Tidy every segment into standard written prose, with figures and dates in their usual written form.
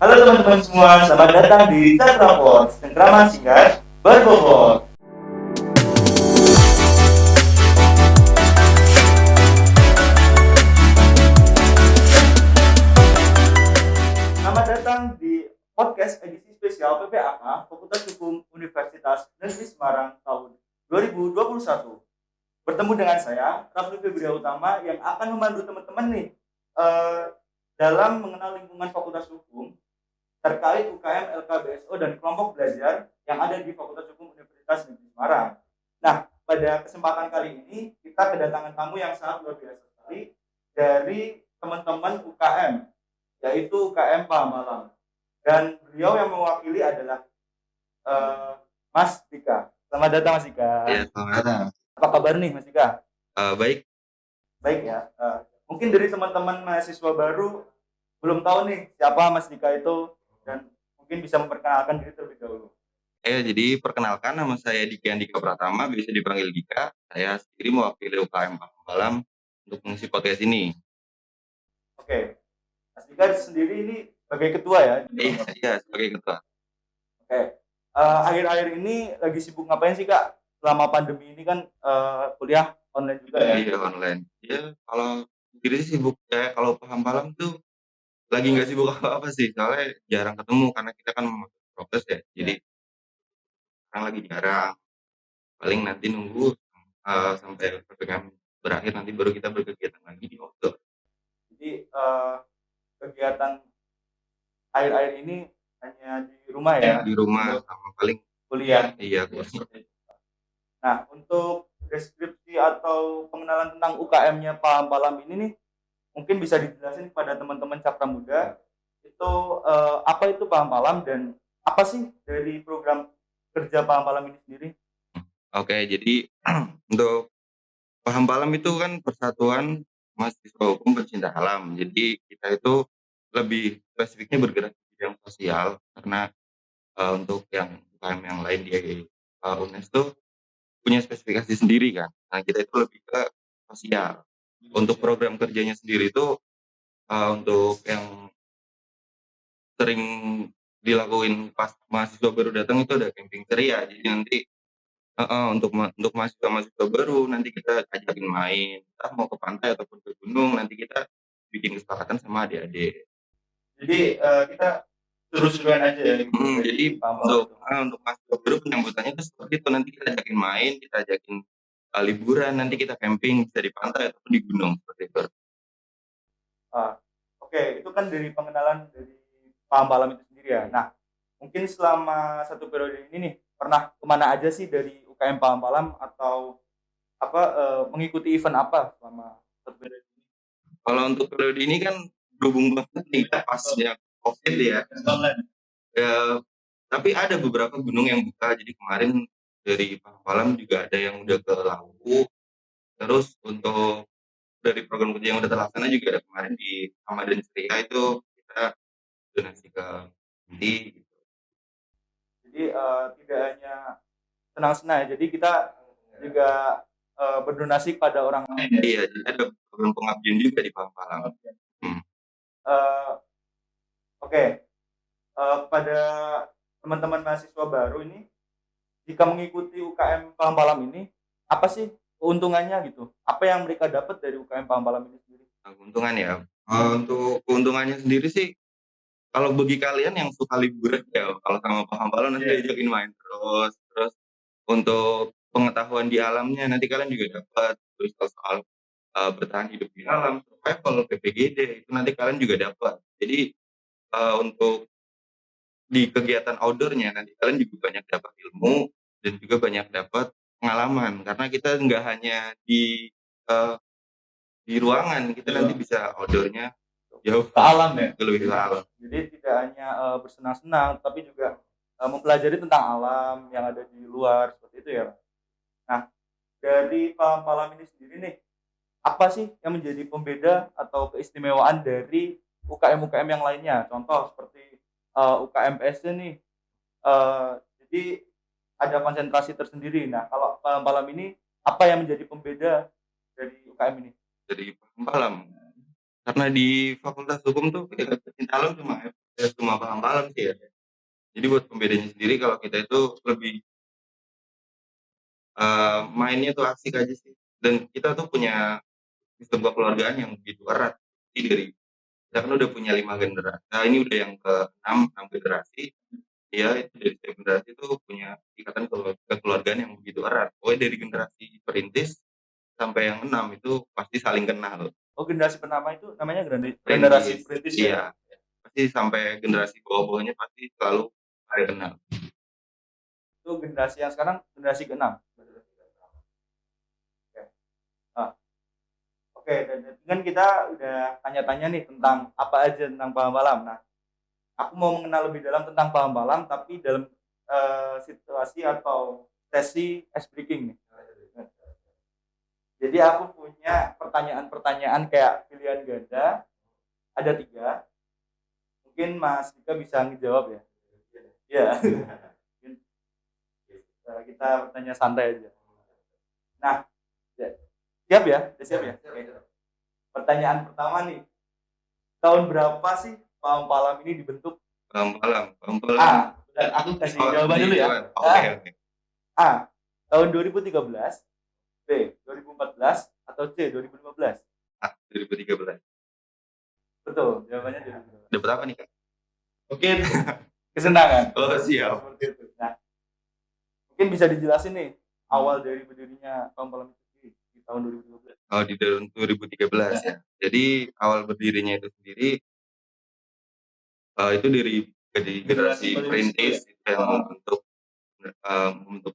Halo teman-teman semua, selamat datang di Chat Raport, cengkraman singkat berbobot. Selamat datang di podcast edisi spesial PPAK Fakultas Hukum Universitas Negeri Semarang tahun 2021. Bertemu dengan saya, Rafli Febria Utama, yang akan membantu teman-teman nih eh, dalam mengenal lingkungan Fakultas Hukum terkait UKM, LKBSO, dan kelompok belajar yang ada di Fakultas Hukum Universitas Negeri Semarang. Nah, pada kesempatan kali ini kita kedatangan tamu yang sangat luar biasa sekali dari teman-teman UKM, yaitu UKM Pahambalam. Dan beliau yang mewakili adalah Mas Dika. Selamat datang Mas Dika. Ya, selamat datang. Apa kabar nih Mas Dika? Baik. Baik ya. Mungkin dari teman-teman mahasiswa baru belum tahu nih siapa Mas Dika itu, dan mungkin bisa memperkenalkan diri terlebih dahulu. Jadi perkenalkan, nama saya Dika Andika Pratama, biasa dipanggil Dika. Saya sendiri mewakili UKM Pahambalam untuk mengisi podcast ini. Oke, Mas Dika sendiri ini sebagai ketua ya? Iya, sebagai ketua. Oke, akhir-akhir ini lagi sibuk ngapain sih Kak? Selama pandemi ini kan kuliah online juga ya? Iya, online. Ya, kalau sendiri sih sibuk ya. Kalau Pahambalam tuh lagi nggak sibuk apa-apa sih, soalnya jarang ketemu karena kita kan memakai prokes ya. Jadi sekarang lagi jarang. Paling nanti nunggu sampai PPKM berakhir, nanti baru kita berkegiatan lagi di outdoor. Jadi kegiatan akhir-akhir ini hanya di rumah ya? Di rumah sama paling Kuliah. iya kursi. Nah, untuk deskripsi atau pengenalan tentang UKM-nya Pahambalam ini nih, mungkin bisa dijelasin kepada teman-teman Cakra Muda itu apa itu Pahambalam dan apa sih dari program kerja Pahambalam ini sendiri? Oke, jadi untuk Pahambalam itu kan persatuan mahasiswa hukum pecinta alam. Jadi kita itu lebih spesifiknya bergerak di bidang sosial karena untuk yang UKM yang lain di UNES itu punya spesifikasi sendiri kan. Nah, kita itu lebih ke sosial. Untuk program kerjanya sendiri itu untuk yang sering dilakuin pas mahasiswa baru datang itu ada camping ceria. Jadi nanti untuk mahasiswa-mahasiswa baru nanti kita ajakin main, entah mau ke pantai ataupun ke gunung, nanti kita bikin kesepakatan sama adik-adik. Jadi kita seru-seruan aja ya gitu. Jadi untuk mahasiswa baru penyambutannya itu seperti itu, nanti kita ajakin main, kita ajakin liburan, nanti kita camping bisa di pantai ataupun di gunung seperti itu. Oke, itu kan dari pengenalan dari Pahambalam itu sendiri ya. Nah, mungkin selama satu periode ini nih pernah kemana aja sih dari UKM Pahambalam, atau apa mengikuti event apa selama satu periode ini? Kalau untuk periode ini kan berhubung banget nih pasnya COVID ya. Tapi ada beberapa gunung yang buka, jadi kemarin dari Pahambalam juga ada yang udah ke Lawu. Terus untuk dari program kerja yang udah terlaksana juga ada kemarin di Ramadan Ceria itu kita donasi ke Budi gitu. Jadi tidak hanya senang-senang ya, jadi kita juga berdonasi pada orang lain. Iya, jadi ada program pengabdian juga di Pahambalam. Oke, pada teman-teman mahasiswa baru ini, jika mengikuti UKM Pahambalam ini, apa sih keuntungannya gitu? Apa yang mereka dapat dari UKM Pahambalam ini sendiri? Keuntungan ya. Untuk keuntungannya sendiri sih, kalau bagi kalian yang suka liburan ya, kalau sama Pahambalam nanti diajakin main terus untuk pengetahuan di alamnya nanti kalian juga dapat, terus soal bertahan hidup di alam, survival, PPGD itu nanti kalian juga dapat. Jadi untuk di kegiatan outdoor-nya nanti kalian juga banyak dapat ilmu dan juga banyak dapat pengalaman karena kita nggak hanya di ruangan, kita nanti bisa outdoor-nya jauh Ke alam ya? lebih ke alam. Jadi tidak hanya bersenang-senang, tapi juga mempelajari tentang alam yang ada di luar, seperti itu ya. Nah, dari Pahambalam ini sendiri nih, apa sih yang menjadi pembeda atau keistimewaan dari UKM-UKM yang lainnya? Contoh seperti UKM PSD nih, jadi ada konsentrasi tersendiri. Nah, kalau Pahambalam ini apa yang menjadi pembeda dari UKM ini? Dari Pahambalam karena di Fakultas Hukum tuh kita pecinta alam cuma ya cuma paham Palam sih ya. Jadi buat pembedanya sendiri kalau kita itu lebih, mainnya tuh asik aja sih, dan kita tuh punya sistem kekeluargaan yang begitu erat. Jadi dari kita kan udah punya 5 generasi, nah ini udah yang ke-6, 6 generasi, ya itu dari setiap generasi itu punya ikatan kekeluargaan yang begitu erat. Pokoknya dari generasi perintis sampai yang 6 itu pasti saling kenal. Oh, generasi pertama itu namanya generasi Perintis, perintis ya? iya, pasti sampai generasi bawah-bawahnya pasti selalu saling kenal. Itu generasi yang sekarang generasi ke-6. Oke. Ah, oke, dan kan kita udah tanya-tanya nih tentang apa aja tentang paham malam. Nah, aku mau mengenal lebih dalam tentang paham malam, tapi dalam situasi atau sesi ice breaking nih. Jadi aku punya pertanyaan-pertanyaan kayak pilihan ganda, ada 3. Mungkin Mas Dika bisa ngejawab ya. Iya. Mungkin, kita bertanya santai aja. Nah, ya, siap ya? Udah siap ya? Oke. Pertanyaan pertama nih, tahun berapa sih paham malam ini dibentuk? Paham Palam, Dan aku kasih oh jawaban dulu ya. oke oke. A, tahun 2013, B, 2014, atau C, 2015? 2013. Betul, jawabannya 2015. Dapat apa nih, Kak? Mungkin kesenangan. Oh, siap. Seperti itu. Nah, mungkin bisa dijelasin nih awal dari berdirinya paham malam itu di tahun 2015. Oh, di tahun 2013 ya. Jadi awal berdirinya itu sendiri, itu dari generasi perintis yang membentuk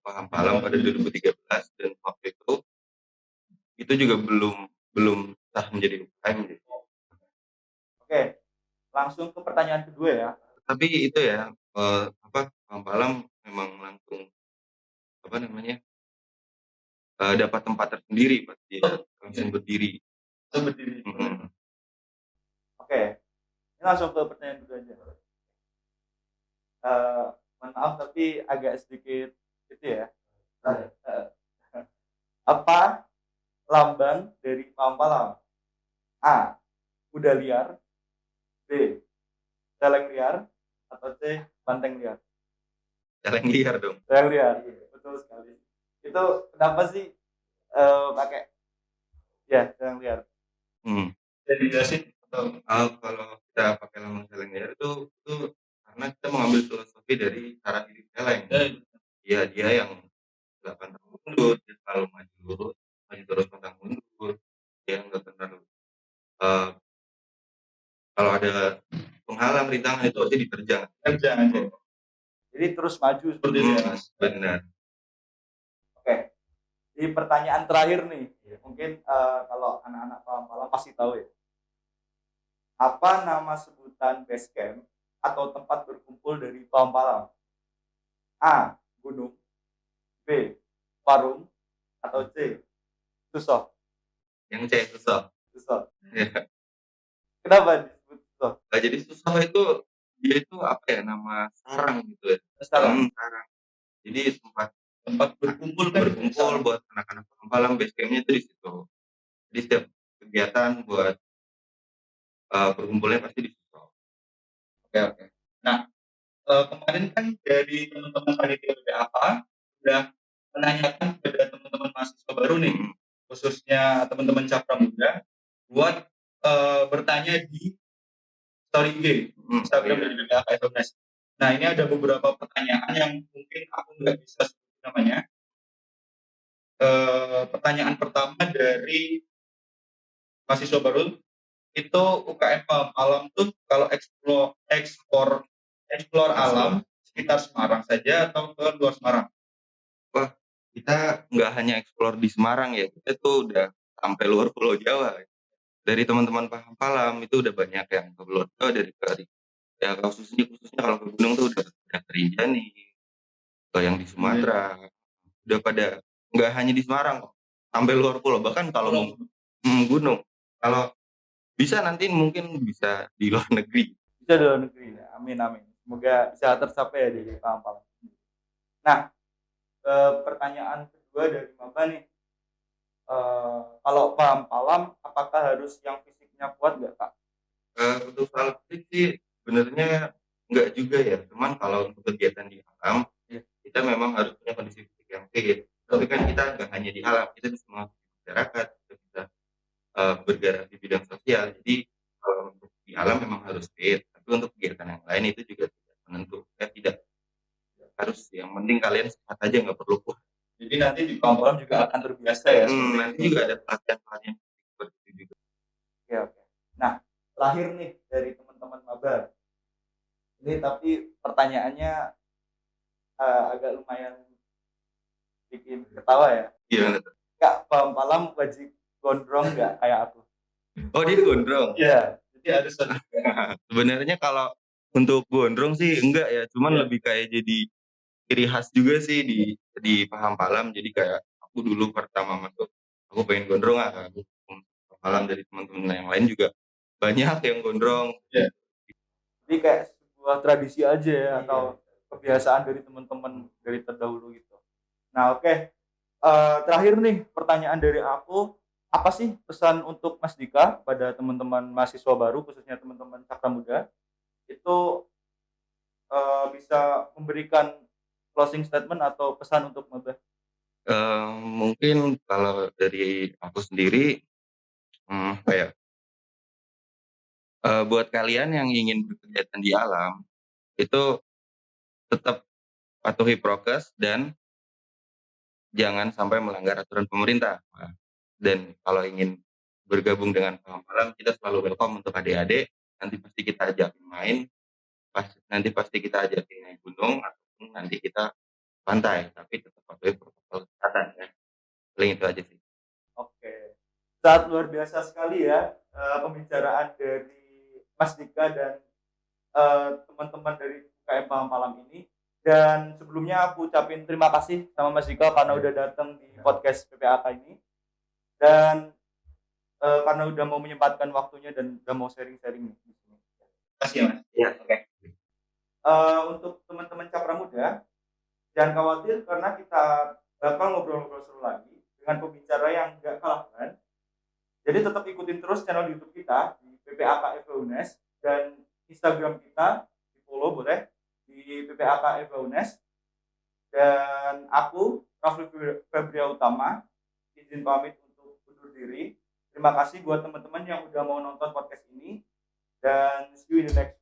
Paham Palam pada 2013, dan waktu itu juga belum belum sah menjadi UKM gitu. Oke, langsung ke pertanyaan kedua ya. Tapi itu ya, Paham Palam memang langsung, apa namanya, dapat tempat tersendiri pas dia langsung berdiri. Berdiri. Mhm. Oke, ini langsung ke pertanyaan kedua aja. Mohon maaf tapi agak sedikit itu ya. Apa lambang dari paham palam? A, kuda liar, B, celeng liar, atau C, banteng liar? Celeng liar dong. Celeng liar, betul sekali. Itu kenapa sih pakai ya celeng liar? Hmm. Jadi jelasin atau Kalau kita pakai lambang celeng liar itu karena kita mengambil filosofi dari cara hidup celeng. Iya, dia yang 8 tahun mundur, dia selalu maju terus pantang mundur. Dia nggak pernah, eee, kalau ada penghalang, rintangan itu pasti diterjang. kerja aja. Jadi terus maju seperti itu ya, Mas. Benar. Oke. Di pertanyaan terakhir nih, mungkin kalau anak-anak paham palam pasti tahu ya. Apa nama sebutan base camp atau tempat berkumpul dari paham palam? A, gunung, B, warung, atau C, susah? Yang C, susah. Susah. Iya. Kenapa disebut susah? Nah, jadi susah itu dia itu apa ya, nama sarang gitu ya. Sarang. Sarang. Jadi tempat berkumpul buat anak-anak Paham Palam, base camp-nya itu di situ. Jadi setiap kegiatan buat berkumpulnya pasti di situ. Oke, oke. Nah, kemarin kan dari teman-teman panitia BPAK udah menanyakan kepada teman-teman mahasiswa baru nih, khususnya teman-teman Cakra Muda, buat bertanya di story IG Instagram dari BPAK FMS. Nah, ini ada beberapa pertanyaan yang mungkin aku nggak bisa sebut namanya. Pertanyaan pertama dari mahasiswa baru itu, UKM Paham Alam tuh kalau eksplor alam sekitar Semarang saja atau ke luar Semarang? Wah, kita nggak hanya eksplor di Semarang ya, kita tuh udah sampai luar Pulau Jawa. Dari teman-teman Paham Palam itu udah banyak yang ke Pulau Jawa, ya khususnya kalau ke gunung tuh udah ke Rinjani, ke yang di Sumatera, udah pada nggak hanya di Semarang kok, sampai luar pulau. Bahkan kalau mau gunung, kalau bisa nanti mungkin bisa di luar negeri. Bisa di luar negeri. Amin amin. Semoga bisa tercapai ya di Paham Palam. Nah, pertanyaan kedua dari Maba nih. Kalau Paham Palam apakah harus yang fisiknya kuat nggak, Kak? Untuk soal fisik sih Sebenarnya enggak juga ya, cuman kalau untuk kegiatan di alam, Iya. kita memang harus punya kondisi fisik yang fit. Tapi kan kita nggak hanya di alam, kita bisa mengaktifkan masyarakat, kita bisa bergerak di bidang sosial. Jadi kalau untuk di alam memang harus fit, tapi untuk kegiatan yang lain itu juga tidak menentu. Tidak harus, yang penting kalian sehat aja nggak perlu kuat. Jadi nanti di kolam juga akan terbiasa ya seperti Nanti itu. juga ada pelatihan-pelatihan seperti itu juga. Oke, oke. Nah, terakhir nih dari teman-teman maba. Ini tapi pertanyaannya agak lumayan bikin ketawa ya. Gimana tuh? Kak, Bang Palam wajib gondrong nggak kayak aku? Oh, dia gondrong. Iya. Jadi harus Sebenarnya kalau untuk gondrong sih enggak ya, cuman Iya. lebih kayak jadi ciri khas juga sih di Paham Palam. Jadi kayak aku dulu pertama masuk, aku pengen gondrong aku Paham Palam, dari teman-teman yang lain juga banyak yang gondrong. Iya. Jadi kayak sebuah tradisi aja ya, atau kebiasaan dari teman-teman dari terdahulu gitu. Nah, oke. Terakhir nih pertanyaan dari aku, apa sih pesan untuk Mas Dika pada teman-teman mahasiswa baru, khususnya teman-teman Cakra Muda, itu bisa memberikan closing statement atau pesan untuk maba? Mungkin kalau dari aku sendiri, apa ya, buat kalian yang ingin berkegiatan di alam, itu tetap patuhi prokes dan jangan sampai melanggar aturan pemerintah. Nah, dan kalau ingin bergabung dengan Paham Palam, kita selalu welcome untuk adik-adik. Nanti pasti kita ajakin main, nanti pasti kita ajakin naik gunung, ataupun nanti kita pantai, tapi tetap patuhi protokol kesehatan ya. Paling itu aja sih. Oke. Sangat luar biasa sekali ya pembicaraan dari Mas Dika dan teman-teman dari UKM Paham Malam ini. Dan sebelumnya aku ucapin terima kasih sama Mas Dika karena udah datang di podcast PPAK ini. Dan karena udah mau menyempatkan waktunya dan udah mau sharing-sharing di sini. Terima kasih Mas. Iya, oke. Untuk teman-teman Cakra Muda, jangan khawatir karena kita bakal ngobrol-ngobrol seru lagi dengan pembicara yang gak kalah keren. Jadi tetap ikutin terus channel YouTube kita di PPAK FH UNES dan Instagram kita di follow boleh di PPAK FH UNES. Dan aku Rafli Febria Utama izin pamit untuk undur diri. Terima kasih buat teman-teman yang udah mau nonton podcast ini dan see you in the next